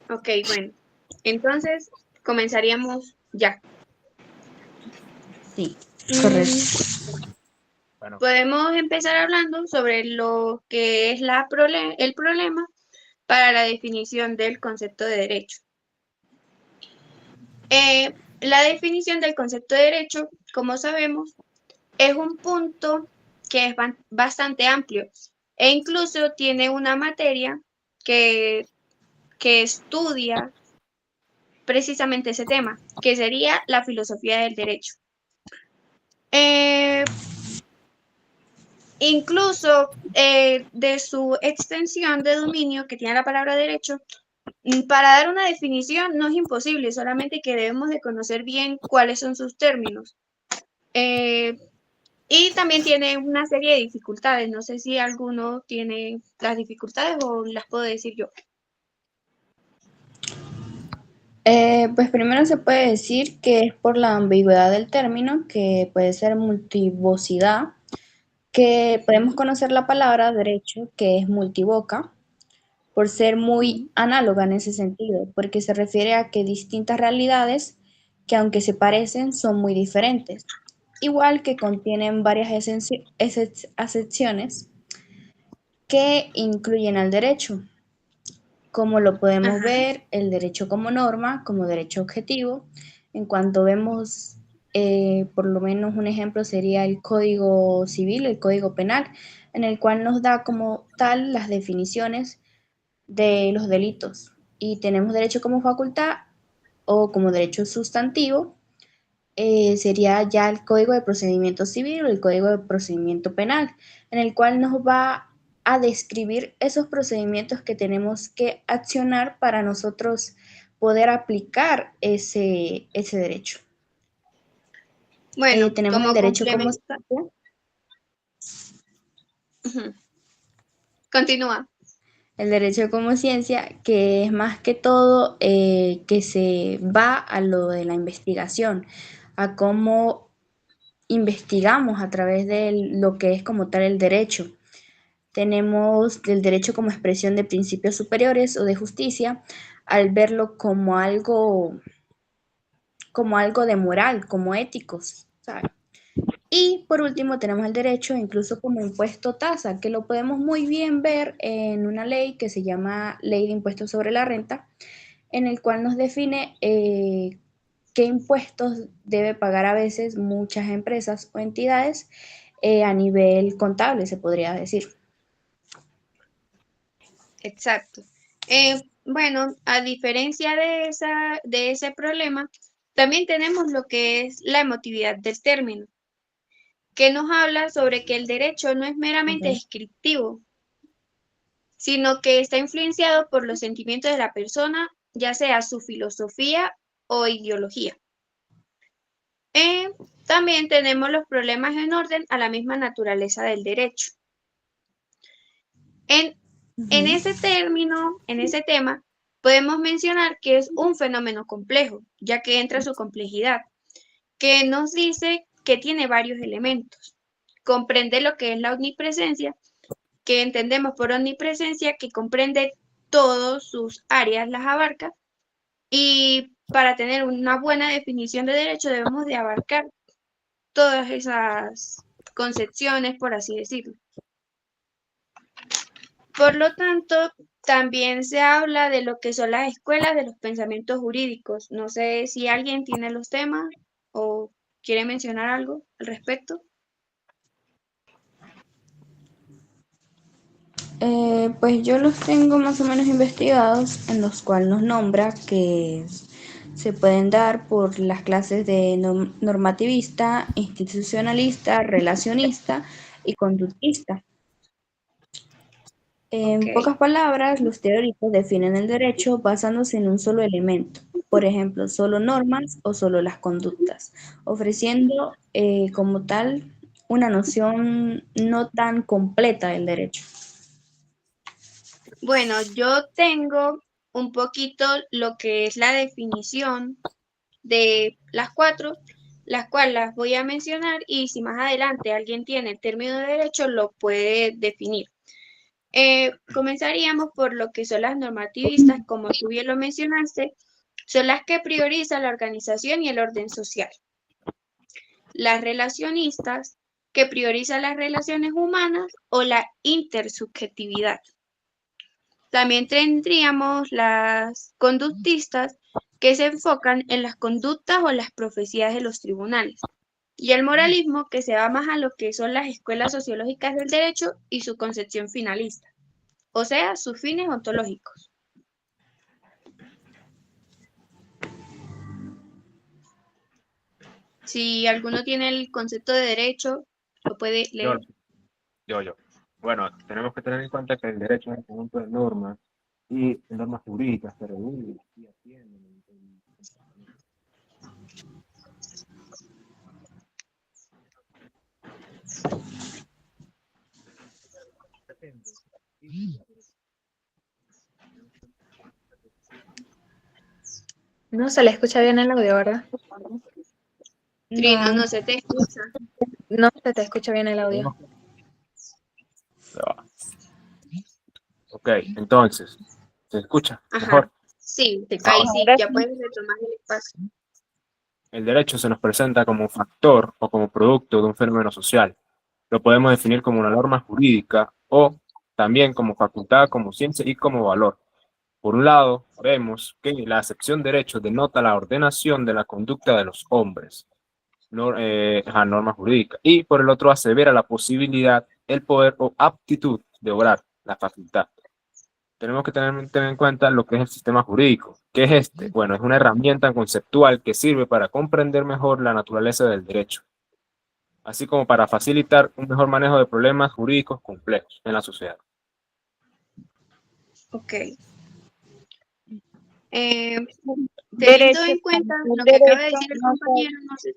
Ok, bueno. Entonces, comenzaríamos ya. Sí, Mm, correcto. Bueno, Podemos empezar hablando sobre lo que es el problema para la definición del concepto de derecho. La definición del concepto de derecho, como sabemos, es un punto que es bastante amplio e incluso tiene una materia que, que estudia precisamente ese tema, que sería la filosofía del derecho. Eh, Incluso de su extensión de dominio que tiene la palabra derecho, para dar una definición no es imposible, solamente que debemos de conocer bien cuáles son sus términos. Eh, y también tiene una serie de dificultades. No sé si alguno tiene las dificultades o las puedo decir yo. Pues primero se puede decir que es por la ambigüedad del término, que puede ser multivocidad, que podemos conocer la palabra derecho, que es multivoca, por ser muy análoga en ese sentido, porque se refiere a que distintas realidades, que aunque se parecen, son muy diferentes, igual que contienen varias acepciones que incluyen al derecho, como lo podemos Ajá, ver, el derecho como norma, como derecho objetivo. En cuanto vemos, por lo menos un ejemplo sería el Código Civil, el Código Penal, en el cual nos da como tal las definiciones de los delitos. Y tenemos derecho como facultad o como derecho sustantivo, sería ya el Código de Procedimiento Civil o el Código de Procedimiento Penal, en el cual nos va a describir esos procedimientos que tenemos que accionar para nosotros poder aplicar ese derecho. bueno, Tenemos el como derecho como complemento, ciencia, ujú, continúa. el derecho como ciencia, que es más que todo que se va a lo de la investigación, a cómo investigamos a través de lo que es como tal el derecho. Tenemos el derecho como expresión de principios superiores o de justicia, al verlo como algo de moral, como éticos, ¿sabes? Y por último tenemos el derecho incluso como impuesto tasa, que lo podemos muy bien ver en una ley que se llama Ley de Impuestos sobre la Renta, en el cual nos define qué impuestos debe pagar a veces muchas empresas o entidades a nivel contable, se podría decir. Exacto. Bueno, a diferencia de ese problema, también tenemos lo que es la emotividad del término, que nos habla sobre que el derecho no es meramente Okay. descriptivo, sino que está influenciado por los sentimientos de la persona, ya sea su filosofía o ideología. Eh, También tenemos los problemas en orden a la misma naturaleza del derecho. En, en Ujú. ese término, en ese tema, podemos mencionar que es un fenómeno complejo, ya que entra su complejidad, que nos dice que tiene varios elementos. Comprende lo que es la omnipresencia, que entendemos por omnipresencia, que comprende todas sus áreas, las abarca, y para tener una buena definición de derecho debemos de abarcar todas esas concepciones, por así decirlo. Por lo tanto, también se habla de lo que son las escuelas de los pensamientos jurídicos. No sé si alguien tiene los temas o quiere mencionar algo al respecto. Pues yo los tengo más o menos investigados, en los cuales nos nombra que se pueden dar por las clases de normativista, institucionalista, relacionista y conductista. Ok. En pocas palabras, los teóricos definen el derecho basándose en un solo elemento, por ejemplo, solo normas o solo las conductas, ofreciendo como tal una noción no tan completa del derecho. Bueno, yo tengo un poquito lo que es la definición de las cuatro, las cuales las voy a mencionar y si más adelante alguien tiene el término de derecho lo puede definir. Comenzaríamos por lo que son las normativistas, como tú bien lo mencionaste, son las que priorizan la organización y el orden social. Las relacionistas, que priorizan las relaciones humanas o la intersubjetividad. También tendríamos las conductistas, que se enfocan en las conductas o las profecías de los tribunales. Y el moralismo, que se va más a lo que son las escuelas sociológicas del derecho y su concepción finalista, o sea, sus fines ontológicos. Si alguno tiene el concepto de derecho, lo puede leer. Yo. Bueno, tenemos que tener en cuenta que el derecho es un conjunto de normas y de normas jurídicas que regulan y atienden No se le escucha bien el audio, ¿verdad? Trino, no se te escucha. No se te escucha bien el audio. Ok, entonces, ¿se escucha Ajá. mejor? Sí, Sí. ahí sí, ya puedes retomar el espacio. El derecho se nos presenta como un factor o como producto de un fenómeno social. Lo podemos definir como una norma jurídica o también como facultad, como ciencia y como valor. Por un lado, vemos que la acepción derecho denota la ordenación de la conducta de los hombres, norma jurídica, y por el otro asevera la posibilidad, el poder o aptitud de obrar, la facultad. Tenemos que tener en cuenta lo que es el sistema jurídico. ¿Qué es este? Bueno, es una herramienta conceptual que sirve para comprender mejor la naturaleza del derecho, así como para facilitar un mejor manejo de problemas jurídicos complejos en la sociedad. Ok. Teniendo en cuenta lo que acaba de decir el compañero, no sé.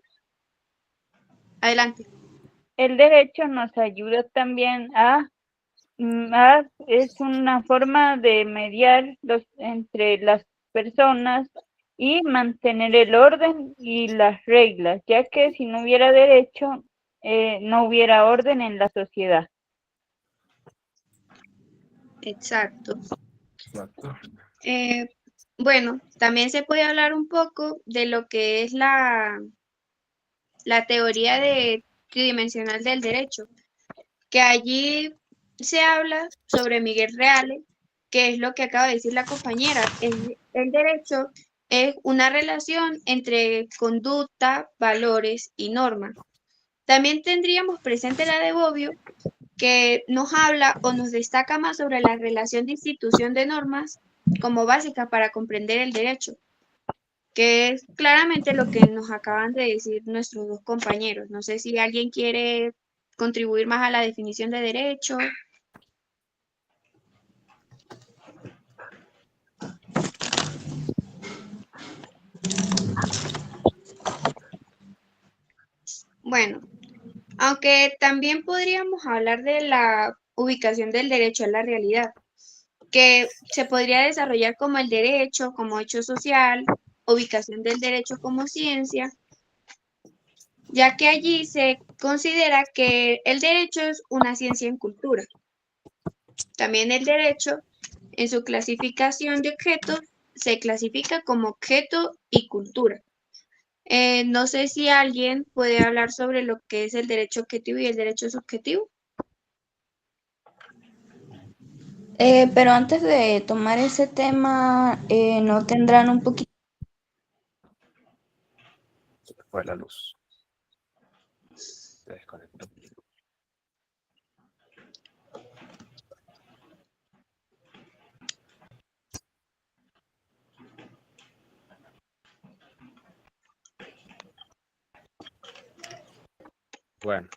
Adelante. El derecho nos ayuda también es una forma de mediar entre las personas y mantener el orden y las reglas, ya que si no hubiera derecho, no hubiera orden en la sociedad. Exacto. Exacto. Bueno, también se puede hablar un poco de lo que es la teoría tridimensional del derecho, que allí se habla sobre Miguel Reale, que es lo que acaba de decir la compañera. El derecho es una relación entre conducta, valores y normas. También tendríamos presente la de Bobbio, que nos habla o nos destaca más sobre la relación de institución de normas como básica para comprender el derecho, que es claramente lo que nos acaban de decir nuestros dos compañeros. No sé si alguien quiere contribuir más a la definición de derecho. Bueno, aunque también podríamos hablar de la ubicación del derecho en la realidad, que se podría desarrollar como el derecho, como hecho social, ubicación del derecho como ciencia, ya que allí se considera que el derecho es una ciencia en cultura. También el derecho, en su clasificación de objetos, se clasifica como objeto y cultura. No sé si alguien puede hablar sobre lo que es el derecho objetivo y el derecho subjetivo. Pero antes de tomar ese tema, ¿no tendrán un poquito? Se me fue la luz. Se desconectó. Bueno,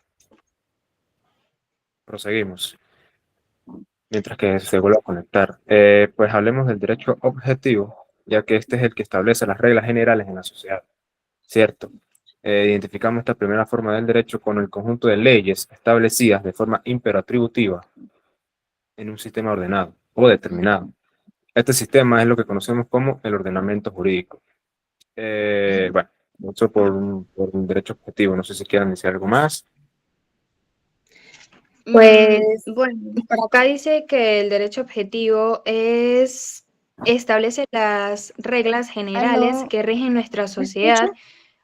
proseguimos. Mientras que se vuelve a conectar. Pues hablemos del derecho objetivo, ya que este es el que establece las reglas generales en la sociedad, ¿cierto? Identificamos esta primera forma del derecho con el conjunto de leyes establecidas de forma imperatributiva en un sistema ordenado o determinado. Este sistema es lo que conocemos como el ordenamiento jurídico. Bueno, mucho por un derecho objetivo. No sé si quieran decir algo más. Pues Bueno, por acá dice que el derecho objetivo establece las reglas generales ¿Aló? que rigen nuestra ¿Me sociedad, escucha?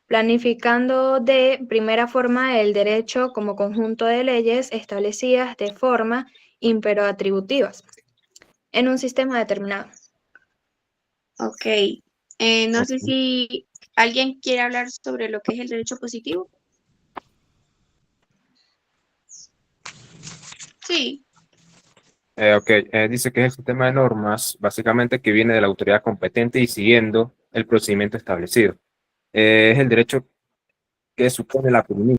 planificando de primera forma el derecho como conjunto de leyes establecidas de forma imperoatributivas en un sistema determinado. ok. No sé Ok. si alguien quiere hablar sobre lo que es el derecho positivo. Sí, Ok, dice que es el sistema de normas, básicamente que viene de la autoridad competente y siguiendo el procedimiento establecido. Es el derecho que supone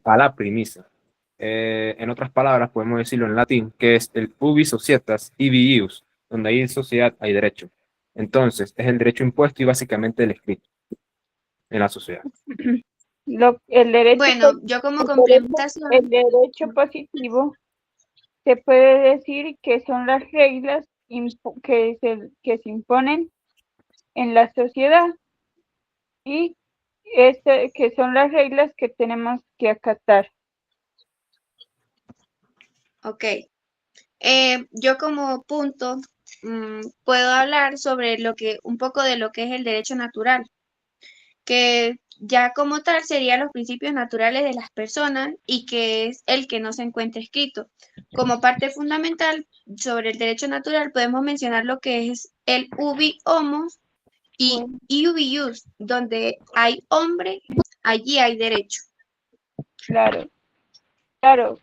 a la premisa. En otras palabras, podemos decirlo en latín, que es el ubi societas ibi ius, donde hay sociedad, hay derecho. Entonces, es el derecho impuesto y básicamente el escrito en la sociedad. El derecho, bueno, yo como el derecho, el complementación, derecho positivo se puede decir que son las reglas que se imponen en la sociedad y que son las reglas que tenemos que acatar. ok. Yo como punto puedo hablar sobre un poco de lo que es el derecho natural, que ya como tal serían los principios naturales de las personas y que es el que no se encuentra escrito. Como parte fundamental sobre el derecho natural podemos mencionar lo que es el ubi homo y Bueno, iubi ius, donde hay hombre, allí hay derecho. claro, claro,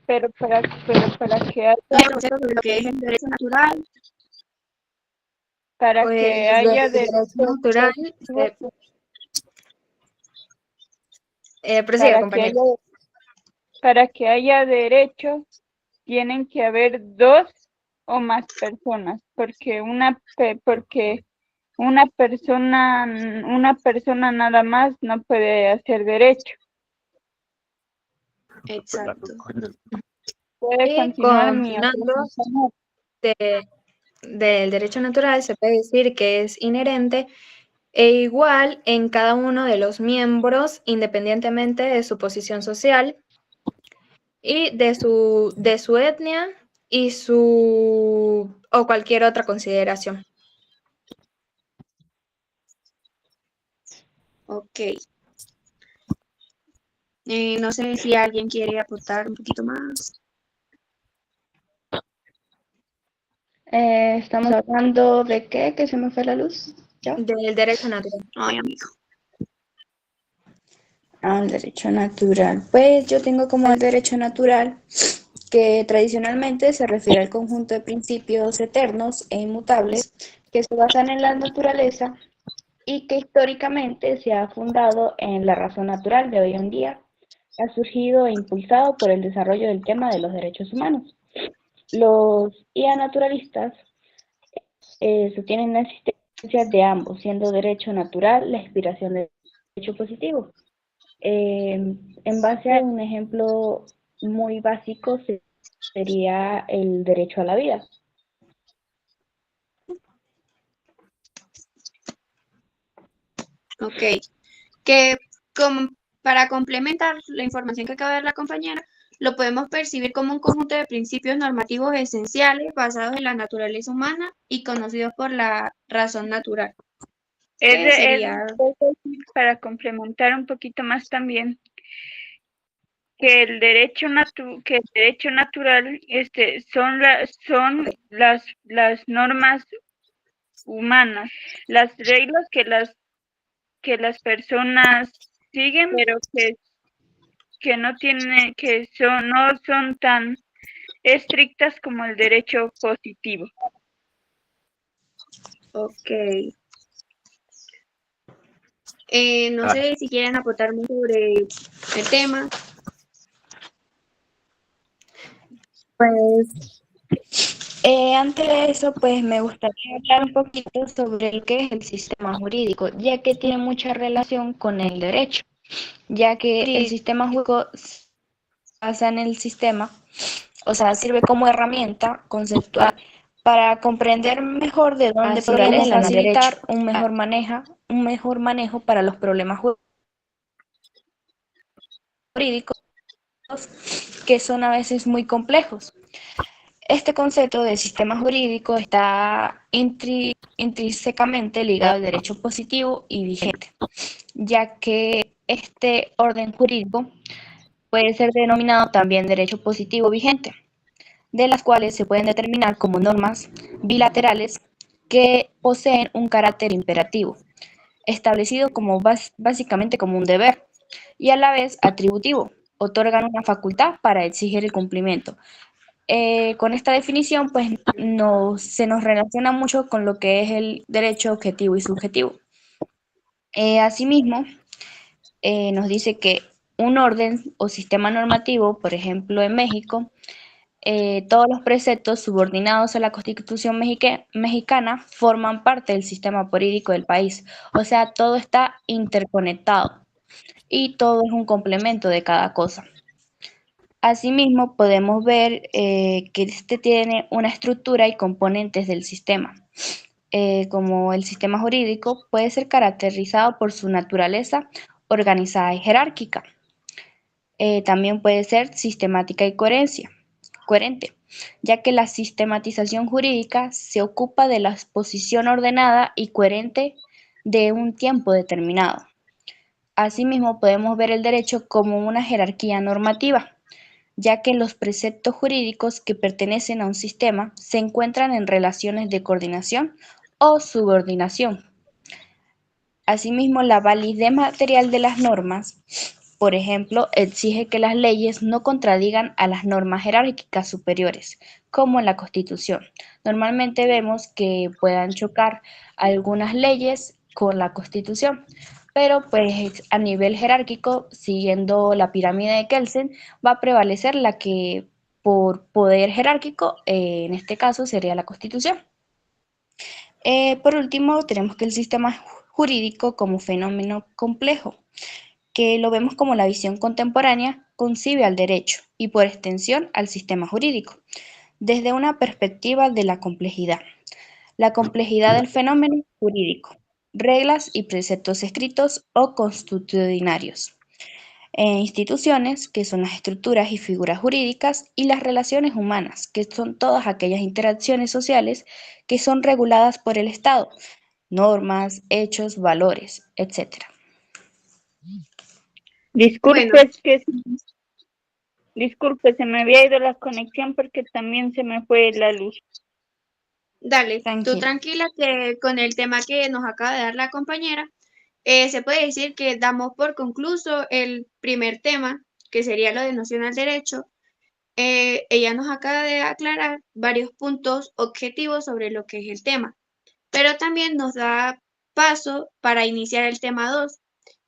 pero No sé sobre lo que es el derecho natural. para Pues que del haya derecho derechos natural, positivos, prosiga, para que compañero. haya, para que haya derechos, tienen que haber dos o más personas, porque una persona nada más no puede hacer derecho. Exacto. Puede Y continuar mi otro continuando compañero. del derecho natural, se puede decir que es inherente e igual en cada uno de los miembros, independientemente de su posición social y de su etnia y o cualquier otra consideración. Ok. No sé si alguien quiere aportar un poquito más. Estamos hablando de qué, que se me fue la luz. ¿Ya? Del derecho natural. Ay, amigo. El derecho natural. Pues yo tengo como el derecho natural que tradicionalmente se refiere al conjunto de principios eternos e inmutables que se basan en la naturaleza y que históricamente se ha fundado en la razón natural de hoy en día. Ha surgido e impulsado por el desarrollo del tema de los derechos humanos. Los IA naturalistas sostienen la existencia de ambos, siendo derecho natural la inspiración del derecho positivo. En base a un ejemplo muy básico sería el derecho a la vida. Ok. Que para complementar la información que acaba de dar la compañera, lo podemos percibir como un conjunto de principios normativos esenciales basados en la naturaleza humana y conocidos por la razón natural. Que sería, Para complementar un poquito más también, que el derecho natural son las normas humanas, las reglas que las personas siguen, pero que no tienen, no son tan estrictas como el derecho positivo. ok. No Ah, sé si quieren aportar más sobre el tema. Pues Antes de eso, pues me gustaría hablar un poquito sobre lo que es el sistema jurídico, ya que tiene mucha relación con el derecho, ya que el sistema jurídico se basa en el sistema, o sea, sirve como herramienta conceptual para comprender mejor de dónde proviene la facilitar un mejor manejo para los problemas jurídicos que son a veces muy complejos. Este concepto de sistema jurídico está intrínsecamente ligado al derecho positivo y vigente, ya que este orden jurídico puede ser denominado también derecho positivo vigente, de las cuales se pueden determinar como normas bilaterales que poseen un carácter imperativo, establecido como básicamente como un deber, y a la vez atributivo, otorgan una facultad para exigir el cumplimiento. Con esta definición, pues se nos relaciona mucho con lo que es el derecho objetivo y subjetivo. Asimismo, nos dice que un orden o sistema normativo, por ejemplo en México, todos los preceptos subordinados a la Constitución mexicana forman parte del sistema jurídico del país. O sea, todo está interconectado y todo es un complemento de cada cosa. Asimismo, podemos ver que este tiene una estructura y componentes del sistema. Como el sistema jurídico puede ser caracterizado por su naturaleza organizada y jerárquica. También puede ser sistemática y coherente, ya que la sistematización jurídica se ocupa de la exposición ordenada y coherente de un tiempo determinado. Asimismo, podemos ver el derecho como una jerarquía normativa, ya que los preceptos jurídicos que pertenecen a un sistema se encuentran en relaciones de coordinación o subordinación. Asimismo, la validez material de las normas, por ejemplo, exige que las leyes no contradigan a las normas jerárquicas superiores, como en la Constitución. Normalmente vemos que puedan chocar algunas leyes con la Constitución, pero pues a nivel jerárquico, siguiendo la pirámide de Kelsen, va a prevalecer la que por poder jerárquico, en este caso sería la Constitución. Por último, tenemos que el sistema jurídico como fenómeno complejo, que lo vemos como la visión contemporánea concibe al derecho y por extensión al sistema jurídico, desde una perspectiva de la complejidad. La complejidad del fenómeno jurídico, reglas y preceptos escritos o constitucionarios. Instituciones, que son las estructuras y figuras jurídicas, y las relaciones humanas, que son todas aquellas interacciones sociales que son reguladas por el Estado, normas, hechos, valores, etc. Bueno, Disculpe, disculpe, se me había ido la conexión porque también se me fue la luz. dale, tú Tranquilo. tranquila que con el tema que nos acaba de dar la compañera, se puede decir que damos por concluso el primer tema, que sería lo de noción al derecho. Ella nos acaba de aclarar varios puntos objetivos sobre lo que es el tema, pero también nos da paso para iniciar el tema 2,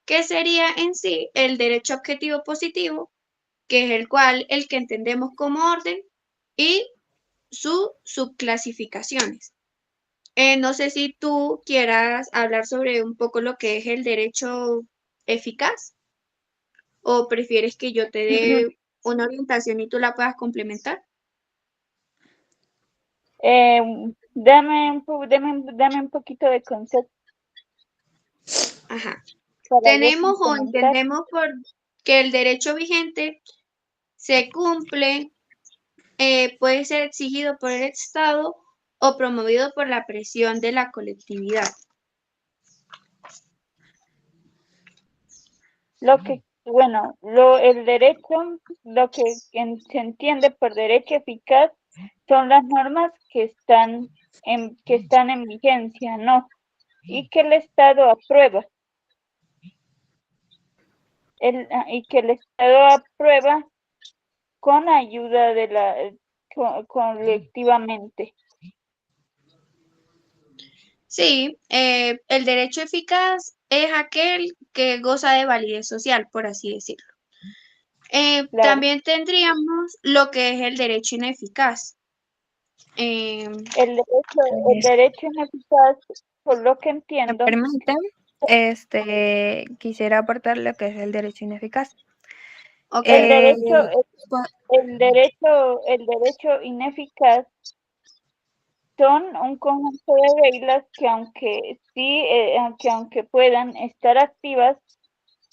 que sería en sí el derecho objetivo positivo, que es el que entendemos como orden y sus subclasificaciones. No sé si tú quieras hablar sobre un poco lo que es el derecho eficaz o prefieres que yo te dé una orientación y tú la puedas complementar. Dame un poquito de concepto Ajá. para yo Tenemos o complementar. entendemos por que el derecho vigente se cumple, puede ser exigido por el Estado o promovido por la presión de la colectividad. El derecho, se entiende por derecho eficaz son las normas que están en vigencia, ¿no? Y que el Estado aprueba. Y que el Estado aprueba con ayuda de colectivamente. Sí, el derecho eficaz es aquel que goza de validez social, por así decirlo. Claro. También tendríamos lo que es el derecho ineficaz. El derecho ineficaz, por lo que ¿Me entiendo, permiten? Quisiera aportar lo que es el derecho ineficaz. ok, el Eh, derecho, el derecho ineficaz son un conjunto de reglas que aunque puedan estar activas,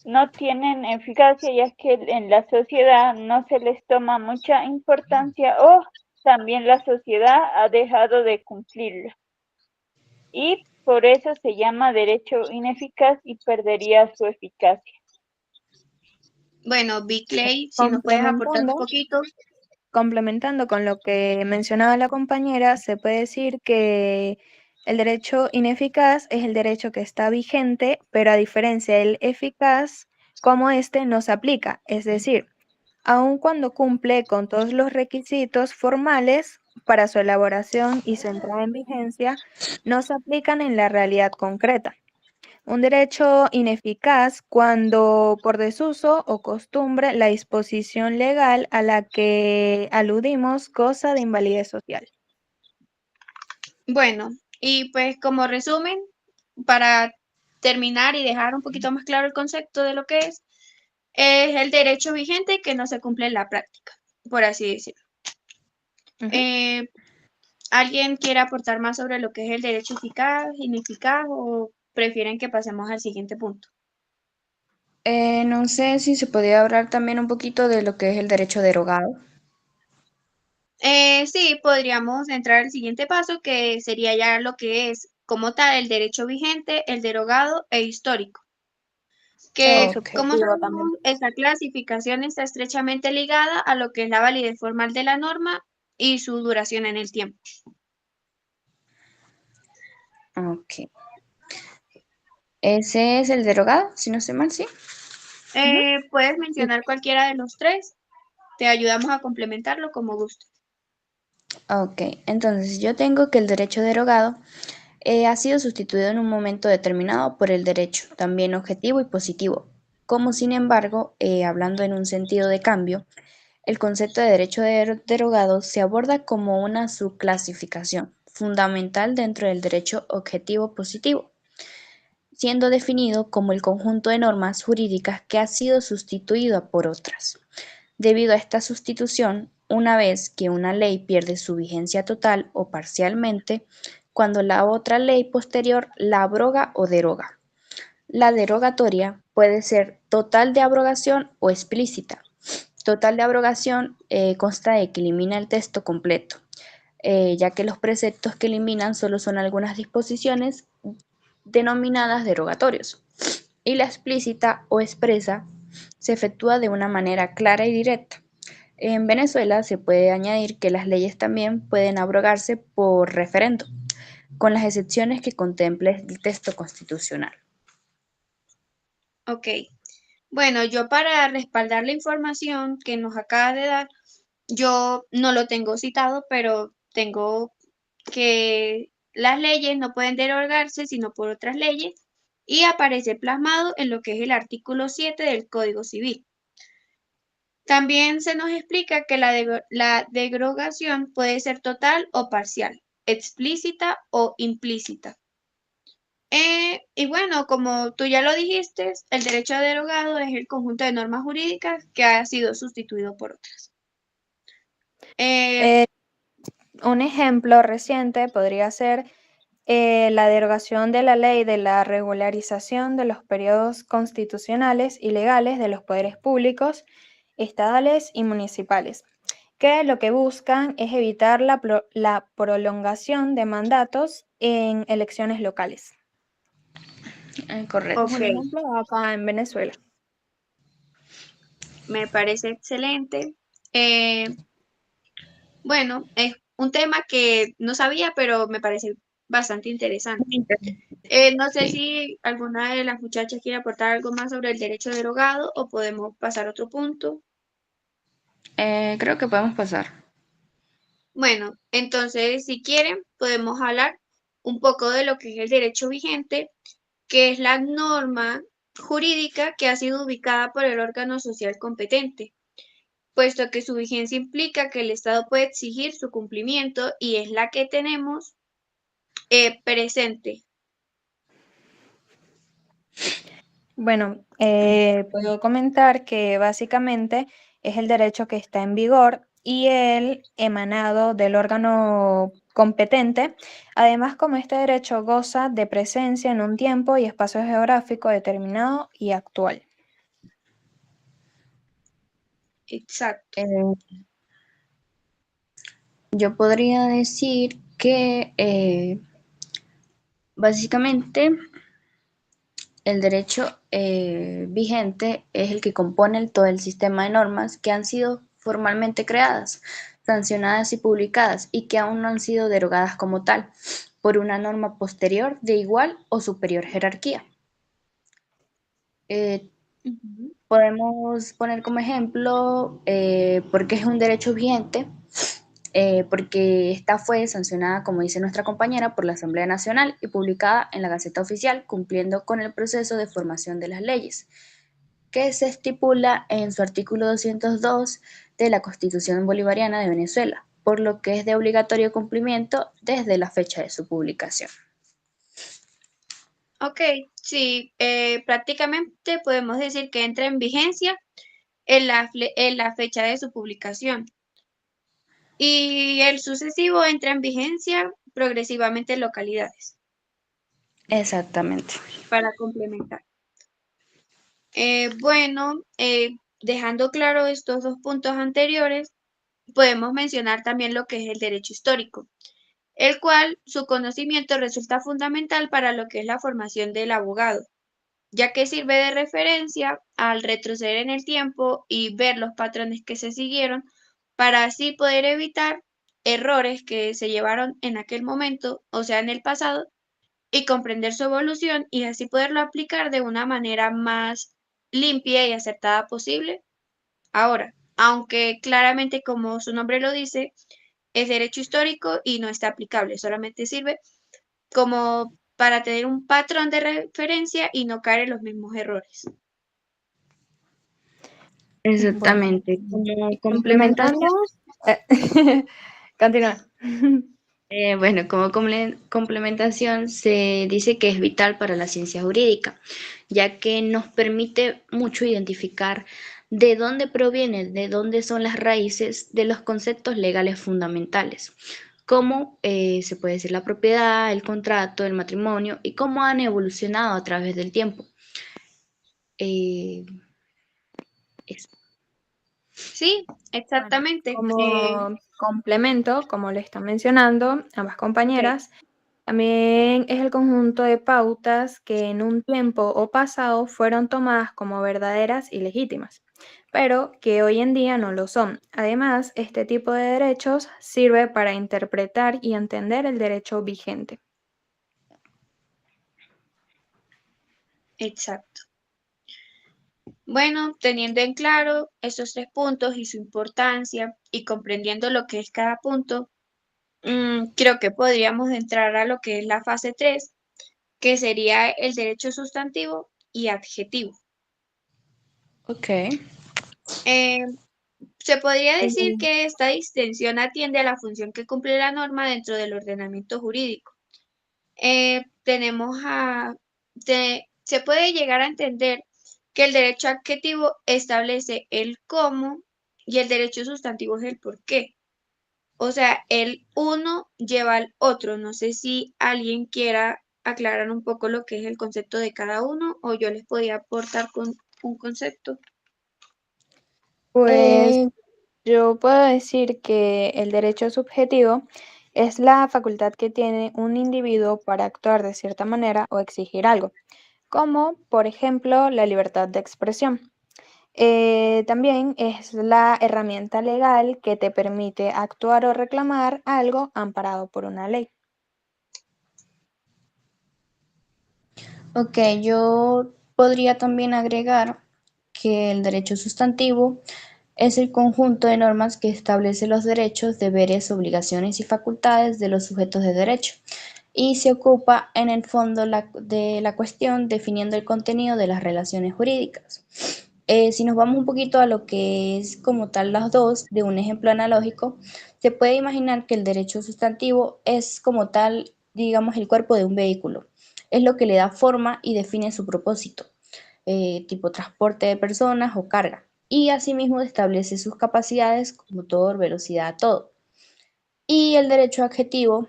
no tienen eficacia, ya que en la sociedad no se les toma mucha importancia o también la sociedad ha dejado de cumplirlo. Y por eso se llama derecho ineficaz y perdería su eficacia. Bueno, Clay, si nos puedes aportar un poquito. Complementando con lo que mencionaba la compañera, se puede decir que el derecho ineficaz es el derecho que está vigente, pero a diferencia del eficaz, como este no se aplica. Es decir, aun cuando cumple con todos los requisitos formales para su elaboración y su entrada en vigencia, no se aplican en la realidad concreta. Un derecho ineficaz cuando por desuso o costumbre la disposición legal a la que aludimos goza de invalidez social. Bueno, y pues como resumen, para terminar y dejar un poquito más claro el concepto de lo que es el derecho vigente que no se cumple en la práctica, por así decirlo. ¿Alguien quiere aportar más sobre lo que es el derecho eficaz, ineficaz o prefieren que pasemos al siguiente punto? No sé si se podría hablar también un poquito de lo que es el derecho derogado. Sí, podríamos entrar al siguiente paso, que sería ya lo que es como tal el derecho vigente, el derogado e histórico. Que como sabemos, esta clasificación está estrechamente ligada a lo que es la validez formal de la norma y su duración en el tiempo. Ok. Ese es el derogado, si no estoy mal, ¿sí? Puedes mencionar cualquiera de los tres. Te ayudamos a complementarlo como gustes. Ok, entonces yo tengo que el derecho derogado ha sido sustituido en un momento determinado por el derecho, también objetivo y positivo. Como sin embargo, hablando en un sentido de cambio, el concepto de derecho derogado se aborda como una subclasificación fundamental dentro del derecho objetivo positivo, siendo definido como el conjunto de normas jurídicas que ha sido sustituido por otras. Debido a esta sustitución, una vez que una ley pierde su vigencia total o parcialmente, cuando la otra ley posterior la abroga o deroga. La derogatoria puede ser total de abrogación o explícita. Total de abrogación consta de que elimina el texto completo, ya que los preceptos que eliminan solo son algunas disposiciones denominadas derogatorios. Y la explícita o expresa se efectúa de una manera clara y directa. En Venezuela se puede añadir que las leyes también pueden abrogarse por referendo, con las excepciones que contemple el texto constitucional. Ok. Bueno, yo para respaldar la información que nos acaba de dar, yo no lo tengo citado, pero tengo que las leyes no pueden derogarse sino por otras leyes y aparece plasmado en lo que es el artículo 7 del Código Civil. También se nos explica que la derogación puede ser total o parcial, explícita o implícita. Y bueno, como tú ya lo dijiste, el derecho derogado es el conjunto de normas jurídicas que ha sido sustituido por otras. Un ejemplo reciente podría ser la derogación de la ley de la regularización de los periodos constitucionales y legales de los poderes públicos, estatales y municipales, que lo que buscan es evitar la prolongación de mandatos en elecciones locales. Correcto. Un ejemplo acá en Venezuela. Me parece excelente. Bueno, es un tema que no sabía, pero me parece bastante interesante. No sé si alguna de las muchachas quiere aportar algo más sobre el derecho derogado o podemos pasar a otro punto. Creo que podemos pasar. Bueno, entonces si quieren podemos hablar un poco de lo que es el derecho vigente, que es la norma jurídica que ha sido ubicada por el órgano social competente, puesto que su vigencia implica que el Estado puede exigir su cumplimiento y es la que tenemos presente. Bueno, puedo comentar que básicamente es el derecho que está en vigor y el emanado del órgano competente. Además, como este derecho goza de presencia en un tiempo y espacio geográfico determinado y actual. Exacto. Yo podría decir que básicamente el derecho vigente es el que compone todo el sistema de normas que han sido formalmente creadas, sancionadas y publicadas y que aún no han sido derogadas como tal por una norma posterior de igual o superior jerarquía. Ujú. Podemos poner como ejemplo por qué es un derecho vigente, porque esta fue sancionada, como dice nuestra compañera, por la Asamblea Nacional y publicada en la Gaceta Oficial, cumpliendo con el proceso de formación de las leyes, que se estipula en su artículo 202 de la Constitución Bolivariana de Venezuela, por lo que es de obligatorio cumplimiento desde la fecha de su publicación. Ok, sí, prácticamente podemos decir que entra en vigencia en la fecha de su publicación. Y el sucesivo entra en vigencia progresivamente en localidades, Exactamente. para complementar. Bueno, dejando claro estos dos puntos anteriores, podemos mencionar también lo que es el derecho histórico, el cual su conocimiento resulta fundamental para lo que es la formación del abogado, ya que sirve de referencia al retroceder en el tiempo y ver los patrones que se siguieron para así poder evitar errores que se llevaron en aquel momento, o sea, en el pasado, y comprender su evolución y así poderlo aplicar de una manera más limpia y acertada posible. Ahora, aunque claramente como su nombre lo dice, es derecho histórico y no está aplicable, solamente sirve como para tener un patrón de referencia y no caer en los mismos errores. Bueno, Exactamente. Como complementando, complementación, eh, continúa. como complementación se dice que es vital para la ciencia jurídica, ya que nos permite mucho identificar de dónde provienen, de dónde son las raíces de los conceptos legales fundamentales, como se puede decir la propiedad, el contrato, el matrimonio y cómo han evolucionado a través del tiempo. Eh, es- Sí, Bueno, exactamente. como complemento, como le están mencionando ambas Ok, compañeras, también es el conjunto de pautas que en un tiempo o pasado fueron tomadas como verdaderas y legítimas, pero que hoy en día no lo son. Además, este tipo de derechos sirve para interpretar y entender el derecho vigente. exacto. Bueno, teniendo en claro esos tres puntos y su importancia y comprendiendo lo que es cada punto, creo que podríamos entrar a lo que es la fase 3, que sería el derecho sustantivo y adjetivo. ok. Eh, Se podría decir Eh, que esta distinción atiende a la función que cumple la norma dentro del ordenamiento jurídico. Tenemos se puede llegar a entender que el derecho adjetivo establece el cómo y el derecho sustantivo es el por qué. O sea, el uno lleva al otro. No sé si alguien quiera aclarar un poco lo que es el concepto de cada uno o yo les podía aportar con un concepto. Pues eh, yo puedo decir que el derecho subjetivo es la facultad que tiene un individuo para actuar de cierta manera o exigir algo, como por ejemplo la libertad de expresión. También es la herramienta legal que te permite actuar o reclamar algo amparado por una ley. Ok, yo podría también agregar que el derecho sustantivo es el conjunto de normas que establece los derechos, deberes, obligaciones y facultades de los sujetos de derecho y se ocupa en el fondo de la cuestión definiendo el contenido de las relaciones jurídicas. Si nos vamos un poquito a lo que es como tal las dos, de un ejemplo analógico, se puede imaginar que el derecho sustantivo es como tal, digamos, el cuerpo de un vehículo. Es lo que le da forma y define su propósito, tipo transporte de personas o carga. Y asimismo establece sus capacidades, motor, velocidad, todo. Y el derecho adjetivo,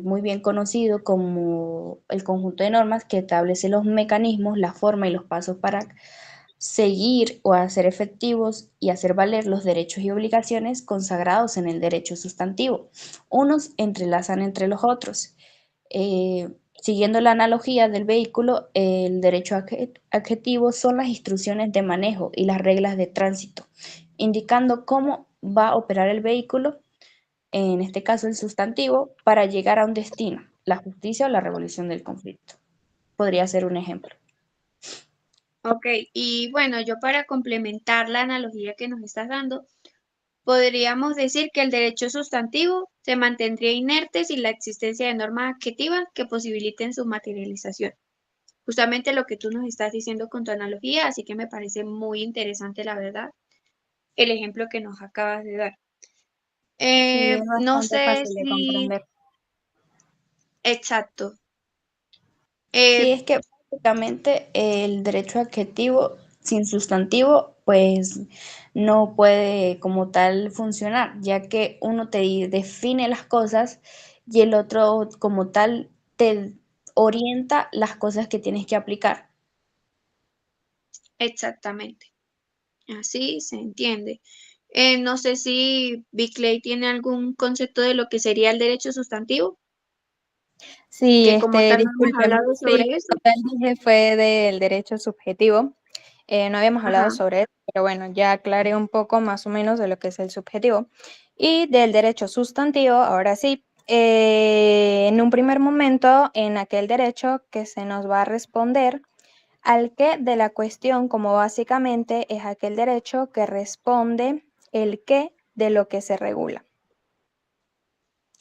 muy bien conocido como el conjunto de normas que establece los mecanismos, la forma y los pasos para seguir o hacer efectivos y hacer valer los derechos y obligaciones consagrados en el derecho sustantivo. Unos entrelazan entre los otros. Siguiendo la analogía del vehículo, el derecho adjetivo son las instrucciones de manejo y las reglas de tránsito, indicando cómo va a operar el vehículo, en este caso el sustantivo, para llegar a un destino, la justicia o la resolución del conflicto. Podría ser un ejemplo. Ok, y bueno, yo para complementar la analogía que nos estás dando, podríamos decir que el derecho sustantivo se mantendría inerte sin la existencia de normas adjetivas que posibiliten su materialización. Justamente lo que tú nos estás diciendo con tu analogía, así que me parece muy interesante, la verdad, el ejemplo que nos acabas de dar. Sí, es No bastante sé fácil de si, comprender. exacto. Sí, Eh, es que básicamente el derecho adjetivo sin sustantivo, pues no puede como tal funcionar, ya que uno te define las cosas y el otro como tal te orienta las cosas que tienes que aplicar. exactamente. Así se entiende. No sé si Bickley tiene algún concepto de lo que sería el derecho sustantivo, Sí, que como tal no hemos discúlpeme. hablado Sí, sobre eso. como tal dije fue del derecho subjetivo. No habíamos hablado Ajá. sobre eso, pero bueno, ya aclaré un poco más o menos de lo que es el subjetivo. Y del derecho sustantivo, ahora sí, en un primer momento, en aquel derecho que se nos va a responder al qué de la cuestión, como básicamente es aquel derecho que responde el qué de lo que se regula.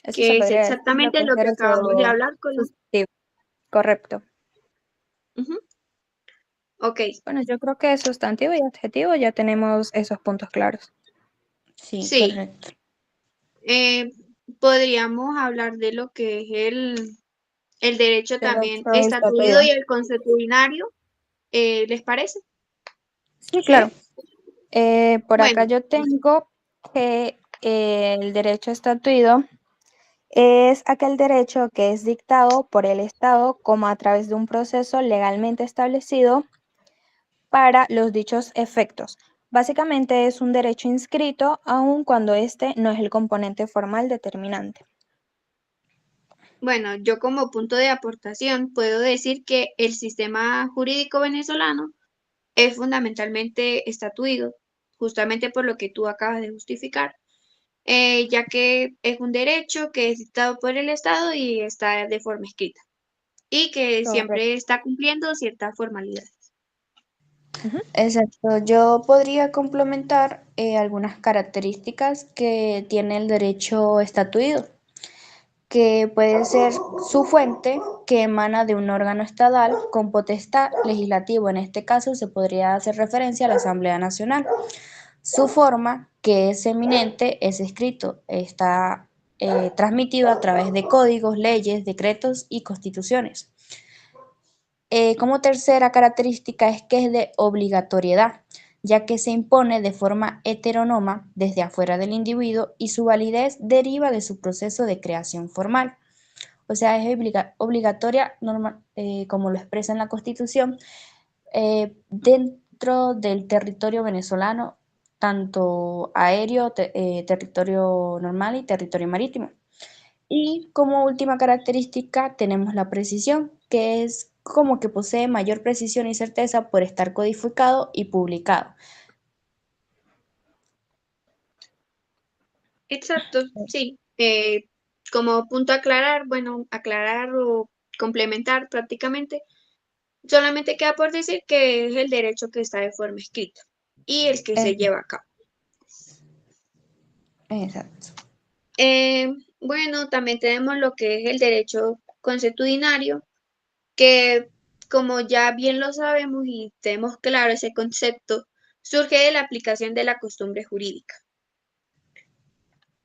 Eso se Que es podría decir lo exactamente que es lo que acabamos de derecho hablar con... sustantivo. Correcto. Ujú. Ok, Bueno, yo creo que sustantivo y adjetivo ya tenemos esos puntos claros. Sí, sí. correcto. Podríamos hablar de lo que es el derecho también Derecho estatuido estatuido. y el consuetudinario. ¿Les parece? Sí, Sí, claro. Por acá Bueno, yo tengo que el derecho estatuido es aquel derecho que es dictado por el Estado como a través de un proceso legalmente establecido para los dichos efectos. Básicamente es un derecho inscrito aun cuando este no es el componente formal determinante. bueno, yo como punto de aportación puedo decir que el sistema jurídico venezolano es fundamentalmente estatuido, justamente por lo que tú acabas de justificar, ya que es un derecho que es dictado por el Estado y está de forma escrita, y que Correcto. siempre está cumpliendo ciertas formalidades. Ujú. exacto. Yo podría complementar algunas características que tiene el derecho estatuido, que puede ser su fuente, que emana de un órgano estatal con potestad legislativa. En este caso se podría hacer referencia a la Asamblea Nacional. Su forma, que es eminente, es escrito, está transmitido a través de códigos, leyes, decretos y constituciones. Como tercera característica es que es de obligatoriedad, ya que se impone de forma heteronoma desde afuera del individuo y su validez deriva de su proceso de creación formal. O sea, es obligatoria, como lo expresa en la Constitución, dentro del territorio venezolano, tanto aéreo, territorio normal y territorio marítimo. Y como última característica tenemos la precisión, que es como que posee mayor precisión y certeza por estar codificado y publicado. Exacto, sí. Como punto a aclarar, bueno, aclarar o complementar prácticamente, solamente queda por decir que es el derecho que está de forma escrita y el que se Eh, lleva a cabo. Exacto. Bueno, también tenemos lo que es el derecho consuetudinario, que como ya bien lo sabemos y tenemos claro ese concepto, surge de la aplicación de la costumbre jurídica,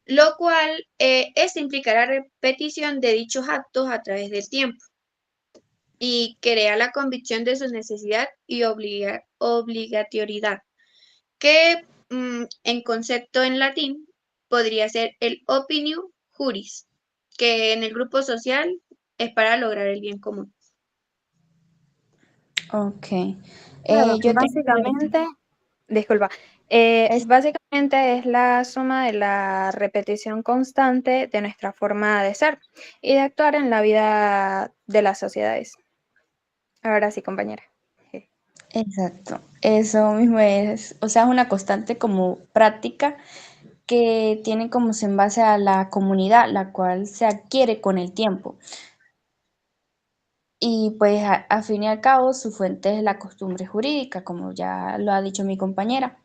lo cual esto implicará repetición de dichos actos a través del tiempo y crea la convicción de su necesidad y obligatoriedad, que en concepto en latín podría ser el opinio juris, que en el grupo social es para lograr el bien común. Ok. Claro, Yo tengo básicamente, disculpa, es básicamente es la suma de la repetición constante de nuestra forma de ser y de actuar en la vida de las sociedades. Ahora sí, compañera. exacto. Eso mismo es, o sea, es una constante como práctica que tiene como en base a la comunidad, la cual se adquiere con el tiempo. Y pues a fin y al cabo su fuente es la costumbre jurídica, como ya lo ha dicho mi compañera.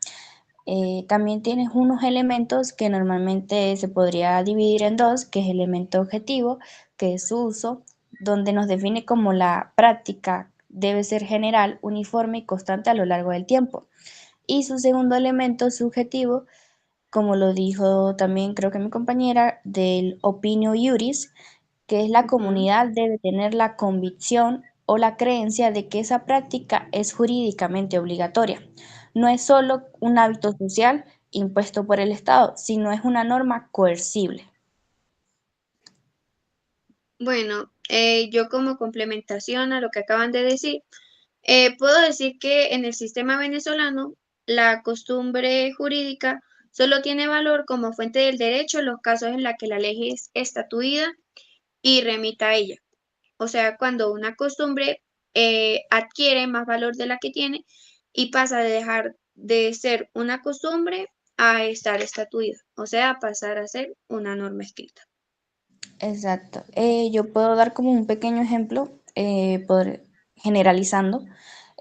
También tienes unos elementos que normalmente se podría dividir en dos, que es el elemento objetivo, que es su uso, donde nos define como la práctica debe ser general, uniforme y constante a lo largo del tiempo. Y su segundo elemento subjetivo, como lo dijo también creo que mi compañera, del opinio iuris, que es la Ujú. comunidad debe tener la convicción o la creencia de que esa práctica es jurídicamente obligatoria. No es solo un hábito social impuesto por el Estado, sino es una norma coercible. Bueno, yo como complementación a lo que acaban de decir, puedo decir que en el sistema venezolano la costumbre jurídica solo tiene valor como fuente del derecho en los casos en los que la ley es estatuida y remita a ella. O sea, cuando una costumbre adquiere más valor de la que tiene y pasa de dejar de ser una costumbre a estar estatuida, o sea, a pasar a ser una norma escrita. Exacto. Yo puedo dar como un pequeño ejemplo, generalizando.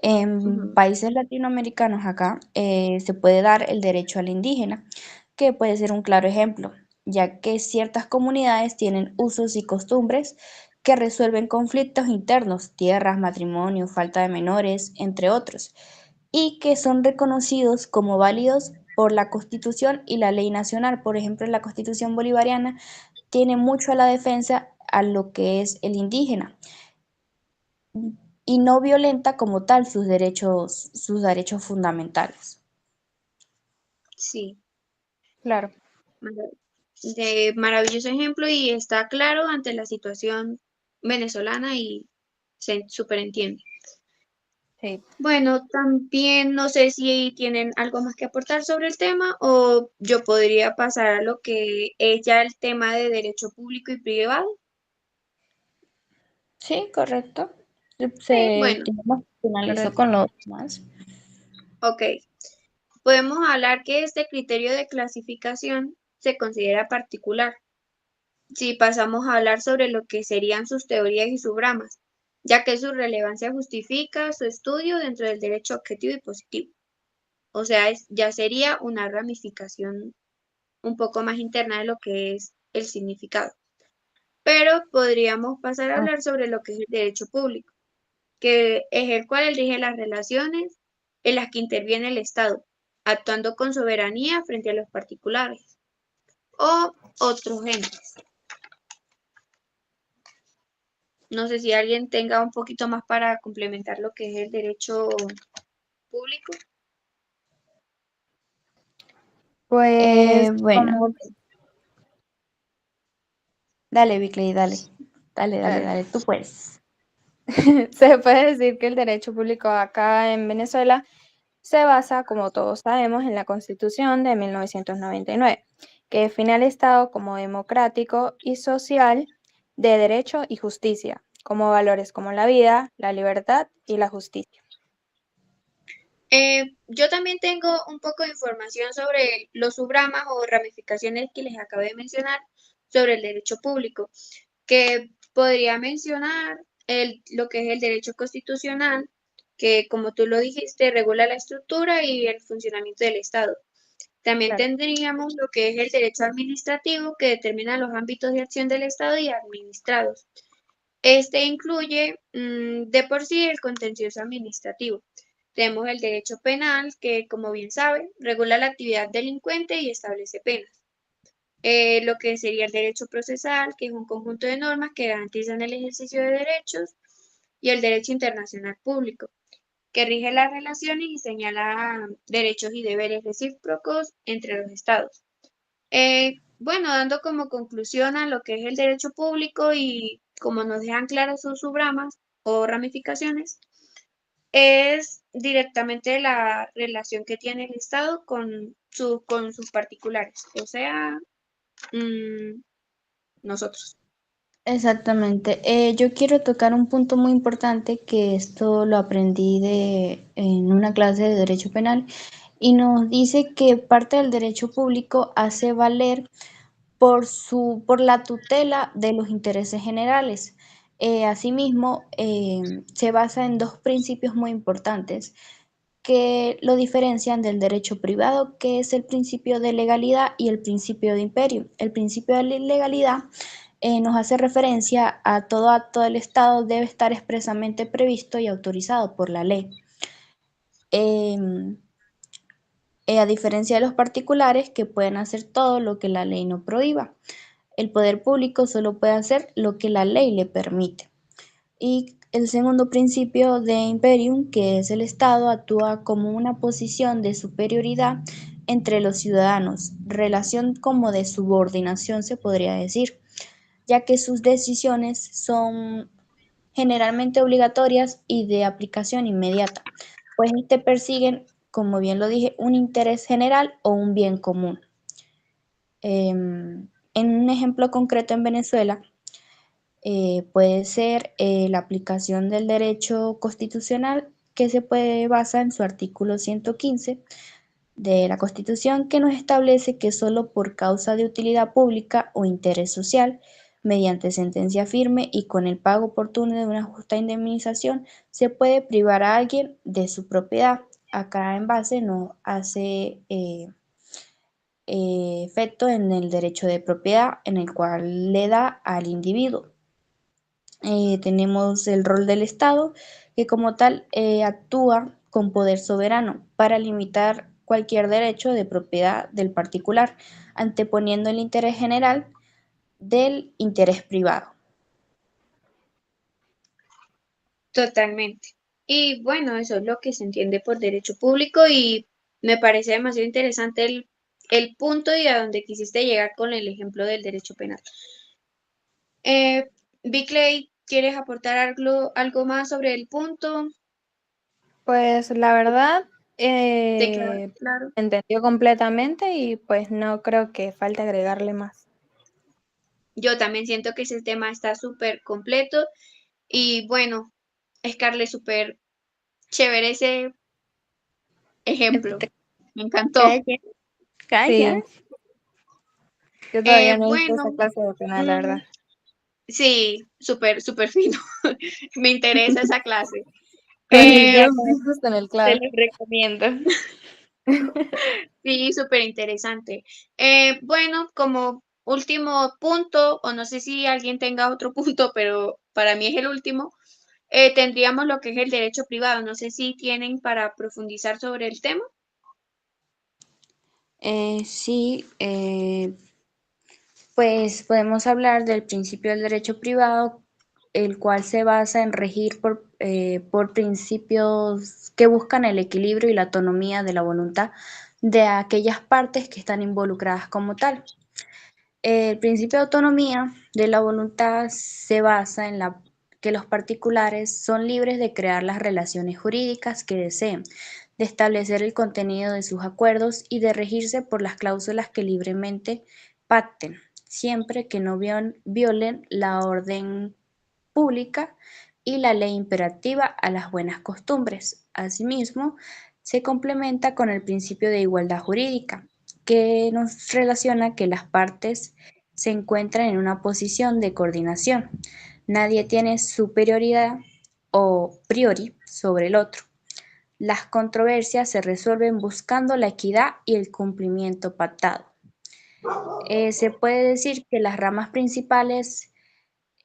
En Ujú. países latinoamericanos acá se puede dar el derecho al indígena, que puede ser un claro ejemplo, ya que ciertas comunidades tienen usos y costumbres que resuelven conflictos internos, tierras, matrimonio, falta de menores, entre otros, y que son reconocidos como válidos por la Constitución y la ley nacional. Por ejemplo, la Constitución bolivariana tiene mucho a la defensa a lo que es el indígena y no violenta como tal sus derechos fundamentales. Sí, Claro, mara- maravilloso ejemplo y está claro ante la situación venezolana y se superentiende. sí. Bueno, también no sé si tienen algo más que aportar sobre el tema o yo podría pasar a lo que es ya el tema de derecho público y privado. Sí, correcto. Sí, bueno, Digamos, finalizó Correcto. con lo demás. ok. Podemos hablar que este criterio de clasificación se considera particular si pasamos a hablar sobre lo que serían sus teorías y sus ramas, ya que su relevancia justifica su estudio dentro del derecho objetivo y positivo. O sea, ya sería una ramificación un poco más interna de lo que es el significado. Pero podríamos pasar a Ah, hablar sobre lo que es el derecho público, que es el cual rige las relaciones en las que interviene el Estado, actuando con soberanía frente a los particulares o otros entes. No sé si alguien tenga un poquito más para complementar lo que es el derecho público. Pues bueno, como dale, Bicley, dale. claro, Dale, tú puedes. se puede decir que el derecho público acá en Venezuela se basa, como todos sabemos, en la Constitución de 1999, que define al Estado como democrático y social de derecho y justicia, como valores como la vida, la libertad y la justicia. Yo también tengo un poco de información sobre los subramas o ramificaciones que les acabo de mencionar sobre el derecho público, que podría mencionar lo que es el derecho constitucional, que como tú lo dijiste, regula la estructura y el funcionamiento del Estado. También Claro, tendríamos lo que es el derecho administrativo, que determina los ámbitos de acción del Estado y administrados. Este incluye de por sí el contencioso administrativo. Tenemos el derecho penal, que como bien saben, regula la actividad delincuente y establece penas. Lo que sería el derecho procesal, que es un conjunto de normas que garantizan el ejercicio de derechos, y el derecho internacional público, que rige las relaciones y señala derechos y deberes recíprocos entre los estados. Bueno, dando como conclusión a lo que es el derecho público y como nos dejan claras sus subramas o ramificaciones, es directamente la relación que tiene el Estado con sus particulares, o sea, nosotros. Exactamente. Yo quiero tocar un punto muy importante que esto lo aprendí en una clase de Derecho Penal y nos dice que parte del derecho público hace valer por la tutela de los intereses generales. Asimismo, se basa en dos principios muy importantes que lo diferencian del derecho privado, que es el principio de legalidad y el principio de imperio. El principio de legalidad nos hace referencia a todo acto del Estado debe estar expresamente previsto y autorizado por la ley. A diferencia de los particulares que pueden hacer todo lo que la ley no prohíba. El poder público solo puede hacer lo que la ley le permite. Y el segundo principio de imperium, que es el Estado, actúa como una posición de superioridad entre los ciudadanos, relación como de subordinación se podría decir, ya que sus decisiones son generalmente obligatorias y de aplicación inmediata, pues persiguen, como bien lo dije, un interés general o un bien común. En un ejemplo concreto en Venezuela, puede ser la aplicación del derecho constitucional que se puede basar en su artículo 115 de la Constitución, que nos establece que solo por causa de utilidad pública o interés social, mediante sentencia firme y con el pago oportuno de una justa indemnización, se puede privar a alguien de su propiedad. Acá en base nos hace efecto en el derecho de propiedad en el cual le da al individuo. Tenemos el rol del Estado, que como tal actúa con poder soberano para limitar cualquier derecho de propiedad del particular, anteponiendo el interés general del interés privado. Totalmente. Y bueno, eso es lo que se entiende por derecho público y me parece demasiado interesante el punto y a donde quisiste llegar con el ejemplo del derecho penal. Biclay, ¿quieres aportar algo más sobre el punto? Pues la verdad, Sí, claro, claro. entendió completamente y pues no creo que falte agregarle más. Yo también siento que ese tema está súper completo y bueno, Scarlett, súper chévere ese ejemplo. Me encantó. Cada quien, cada Sí, quien. yo todavía no he visto esa Bueno, clase de penal, la verdad. sí, súper, súper fino. Me interesa esa clase. Yo Eh, justo en el Te clavo. los recomiendo. sí, súper interesante. Bueno, como último punto, o no sé si alguien tenga otro punto, pero para mí es el último, tendríamos lo que es el derecho privado. No sé si tienen para profundizar sobre el tema. Sí, pues podemos hablar del principio del derecho privado, el cual se basa en regir por principios que buscan el equilibrio y la autonomía de la voluntad de aquellas partes que están involucradas como tal. El principio de autonomía de la voluntad se basa en que los particulares son libres de crear las relaciones jurídicas que deseen, de establecer el contenido de sus acuerdos y de regirse por las cláusulas que libremente pacten, siempre que no violen la orden pública y la ley imperativa a las buenas costumbres. Asimismo, se complementa con el principio de igualdad jurídica, que nos relaciona que las partes se encuentran en una posición de coordinación. Nadie tiene superioridad o priori sobre el otro. Las controversias se resuelven buscando la equidad y el cumplimiento pactado. Se puede decir que las ramas principales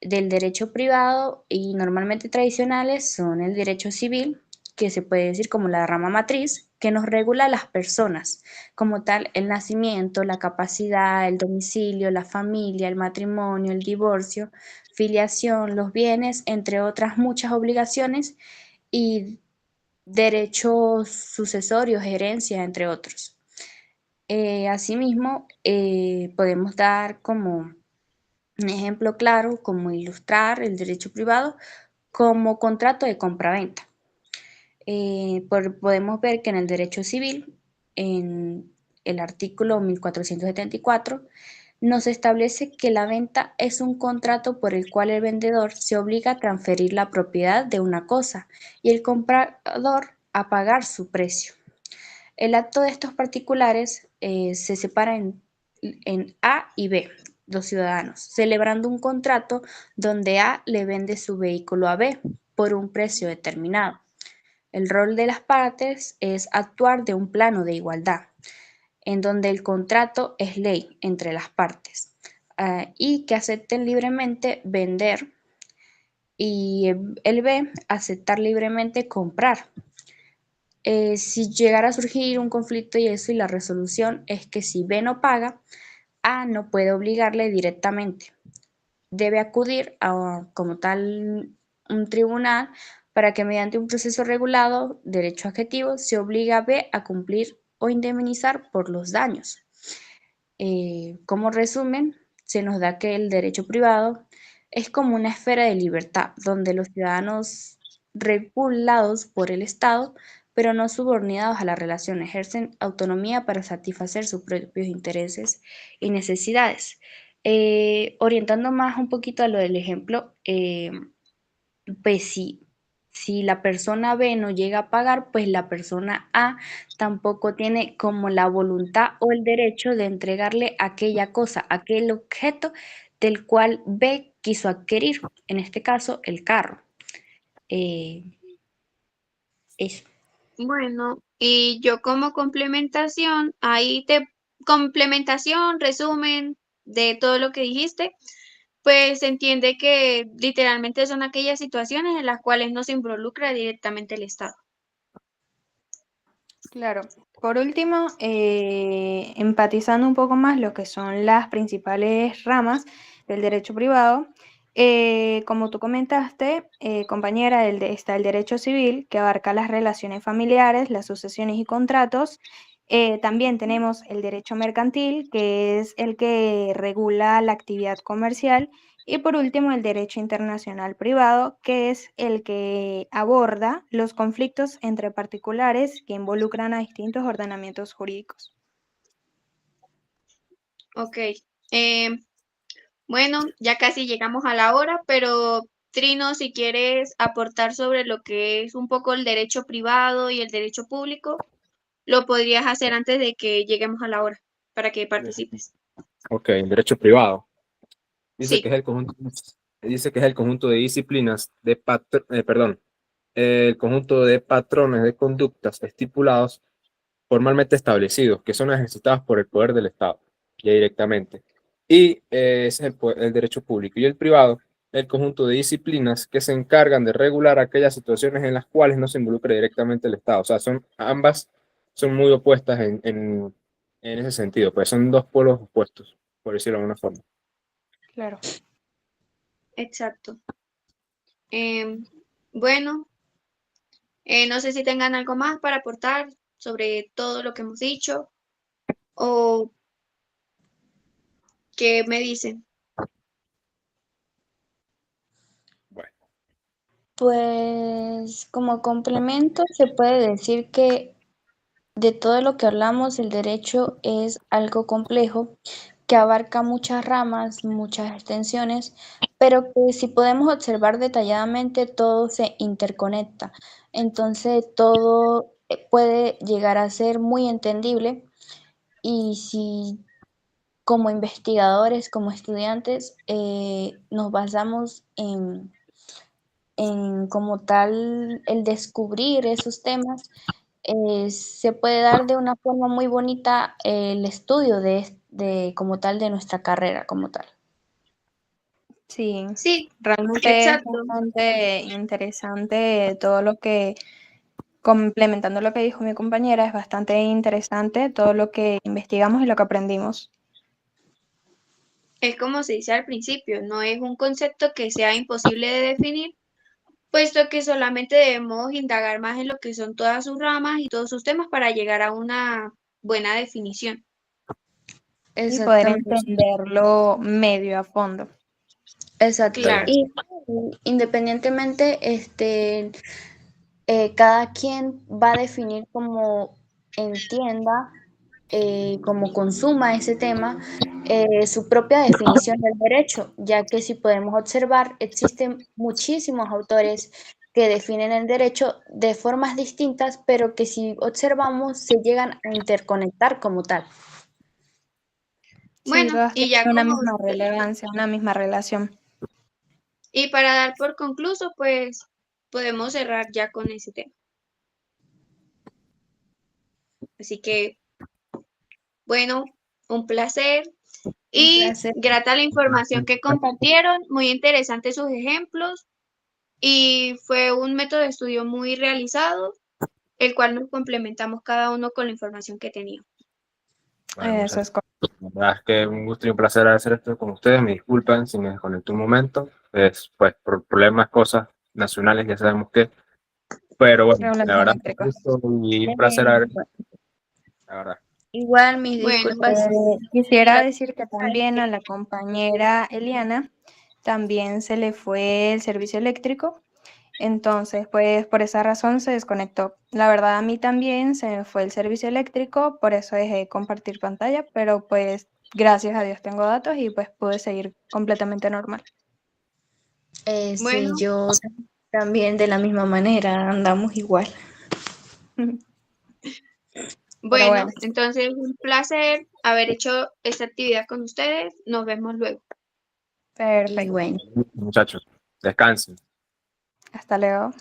del derecho privado y normalmente tradicionales son el derecho civil, que se puede decir como la rama matriz, que nos regula a las personas, como tal el nacimiento, la capacidad, el domicilio, la familia, el matrimonio, el divorcio, filiación, los bienes, entre otras muchas obligaciones y derechos sucesorios, herencia, entre otros. Asimismo, podemos dar como un ejemplo claro, como ilustrar el derecho privado como contrato de compraventa. Podemos ver que en el derecho civil, en el artículo 1474, nos establece que la venta es un contrato por el cual el vendedor se obliga a transferir la propiedad de una cosa y el comprador a pagar su precio. El acto de estos particulares se separa en A y B, dos ciudadanos, celebrando un contrato donde A le vende su vehículo a B por un precio determinado. El rol de las partes es actuar de un plano de igualdad, en donde el contrato es ley entre las partes, y que acepten libremente vender y el B aceptar libremente comprar. Si llegara a surgir un conflicto y eso, y la resolución es que si B no paga, A no puede obligarle directamente. Debe acudir a, como tal, un tribunal para que mediante un proceso regulado, derecho adjetivo, se obligue a B a cumplir o indemnizar por los daños. Como resumen, se nos da que el derecho privado es como una esfera de libertad, donde los ciudadanos regulados por el Estado, pero no subordinados a la relación, ejercen autonomía para satisfacer sus propios intereses y necesidades. Orientando más un poquito a lo del ejemplo, pues si la persona B no llega a pagar, pues la persona A tampoco tiene como la voluntad o el derecho de entregarle aquella cosa, aquel objeto del cual B quiso adquirir, en este caso el carro. Eso. Bueno, y yo como complementación, complementación, resumen de todo lo que dijiste, pues se entiende que literalmente son aquellas situaciones en las cuales no se involucra directamente el Estado. Claro. Por último, empatizando un poco más lo que son las principales ramas del derecho privado, como tú comentaste, compañera, está el derecho civil, que abarca las relaciones familiares, las sucesiones y contratos. También tenemos el derecho mercantil, que es el que regula la actividad comercial. Y por último, el derecho internacional privado, que es el que aborda los conflictos entre particulares que involucran a distintos ordenamientos jurídicos. Ok. Bueno, ya casi llegamos a la hora, pero Trino, si quieres aportar sobre lo que es un poco el derecho privado y el derecho público, lo podrías hacer antes de que lleguemos a la hora para que participes. Ok, derecho privado. Dice que Sí, es el conjunto de disciplinas el conjunto de patrones de conductas estipulados formalmente establecidos, que son ejercitados por el poder del Estado, ya directamente. Y ese es el derecho público. Y el privado, el conjunto de disciplinas que se encargan de regular aquellas situaciones en las cuales no se involucra directamente el Estado. O sea, ambas son muy opuestas en ese sentido, pues son dos polos opuestos, por decirlo de alguna forma. Claro. exacto. Bueno, no sé si tengan algo más para aportar sobre todo lo que hemos dicho o qué me dicen. Bueno, Pues como complemento se puede decir que de todo lo que hablamos, el derecho es algo complejo que abarca muchas ramas, muchas extensiones, pero que si podemos observar detalladamente, todo se interconecta. Entonces, todo puede llegar a ser muy entendible, y si como investigadores, como estudiantes, nos basamos en como tal el descubrir esos temas, se puede dar de una forma muy bonita el estudio de como tal de nuestra carrera como tal. Sí, Sí, realmente es exacto. bastante interesante todo lo que, complementando lo que dijo mi compañera, es bastante interesante todo lo que investigamos y lo que aprendimos. Es como se dice al principio, no es un concepto que sea imposible de definir, puesto que solamente debemos indagar más en lo que son todas sus ramas y todos sus temas para llegar a una buena definición. Y poder Exactamente. entenderlo medio a fondo. Exacto. Claro, Y independientemente, cada quien va a definir como entienda, como consuma ese tema, su propia definición del derecho, ya que si podemos observar, existen muchísimos autores que definen el derecho de formas distintas, pero que si observamos se llegan a interconectar como tal. Sí, Bueno, todas y ya tienen una como, misma relevancia, una misma relación. y para dar por concluso, pues podemos cerrar ya con ese tema. Así que, bueno, un placer y placer. grata la información que compartieron, muy interesantes sus ejemplos y fue un método de estudio muy realizado, el cual nos complementamos cada uno con la información que teníamos. Bueno, Eso muchachos, es correcto. la verdad es que un gusto y un placer hacer esto con ustedes. Me disculpan si me desconecté un momento. Es pues por problemas, cosas nacionales, ya sabemos que. Pero bueno, Problemas la verdad es un eléctricos. gusto y un placer haber, la verdad. Igual mis Bueno, disculpas. Quisiera decir que también a la compañera Eliana también se le fue el servicio eléctrico, entonces pues por esa razón se desconectó. La verdad a mí también se me fue el servicio eléctrico, por eso dejé de compartir pantalla, pero pues gracias a Dios tengo datos y pues pude seguir completamente normal. bueno, Sí, yo también de la misma manera, andamos igual. Pero bueno, bueno, entonces un placer haber hecho esta actividad con ustedes. Nos vemos luego. Y perfecto. bueno. Muchachos, descansen. Hasta luego.